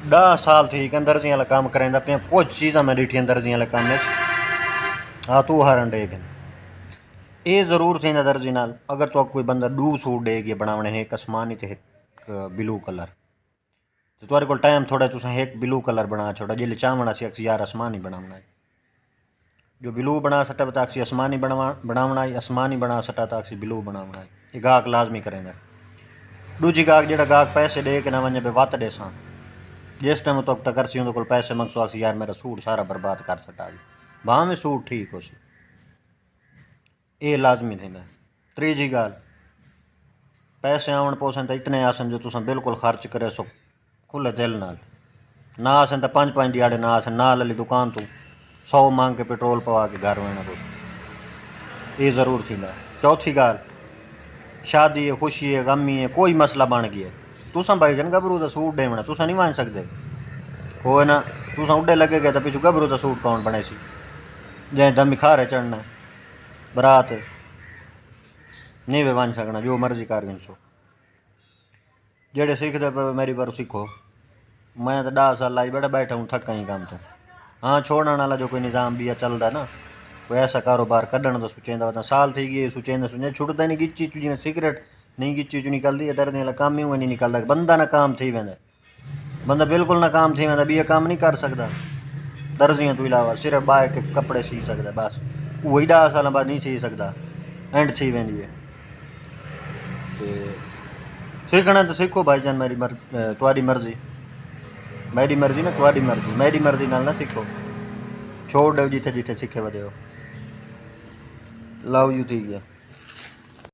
10 साल थी कि दर्जी वाला काम करेंदा पे कुछ चीज़ां मैं डिठियां दर्जी वाले काम में। हाँ तू हारन डेग ये जरूर थी ना दर्जी नाल अगर तो कोई बंदा 2 सूट डेग बनावने एक आसमानी ते एक ब्लू कलर तो तुम्हारे को टाइम थोड़ा तुसा एक ब्लू कलर बना छोड़ा जिले चावना सी अक्सी यार आसमानी बनावना है जो ब्लू बना सटा तो अक्सी आसमानी बनावना है आसमानी बना सटा तो अक्सी ब्लू बनावना है ये गाहक लाजमी करेंगे। दूजी गाहक जो गाहक पैसे दे के ना वने पे वत दे सा जिस टाइम तो टकर सी उनके पैसे मंगसो आखसी यार मेरा सूट सारा बर्बाद कर सटा वहाँ में सूट ठीक हो सी ये लाजमी थी। तीजी गाल पैसे आवन पोसन तो इतने आसन जो तुम बिल्कुल खर्च करे सो खुले दिल नाल ना आसन तो 5-5 दिहाड़े ना आसन ना लली दुकान तू 100 मांग के पेट्रोल पवा के घर वेना तुम ये ज़रूर थी। चौथी गाल शादी है खुशी है गमी है कोई मसला बन गया तुसा भाई जन गभरू का सूट देवना तुसा नहीं मान सकते हो ना तुसा उड्डे लगे गए तो पिछू गभरू का सूट कौन बने सी जै दम खारे चढ़ना बरात नहीं वे बन सकना जो मर्जी कर सो जेड़े सीखते पे मेरी पर सीखो मैं तो 10 साल लाई बैठा हूँ थका ही काम तो। हाँ छोड़ने वाला जो कोई निज़ाम भी है चलता ना कोई ऐसा कारोबार कढ़न तो सुचेंदा वरना साल थी गए सुचेंदा सुचेंदा छुटता नहीं गिच्ची चू जिवें सिगरेट नहीं गिच्ची चू निकलती है दर्द वाला काम ही हुआ नहीं निकलता बंदा ना काम थी वेंदा बंदा बिल्कुल ना काम थी वेंदा भी काम नहीं कर सकता दर्जियों तो इलावा सिर्फ बाय के कपड़े सी सकता बस वही 10 साल बाद नहीं सी सकता एंड थी वेंदी है। सीखना तो सीखो भाईजान मेरी तुम्हारी मर्जी मेरी मर्जी ना तुम्हारी मर्जी मेरी मर्जी नाल ना सीखो छोड़ दो जिथे जिथे सीखे वे लाओ यू ठीक है।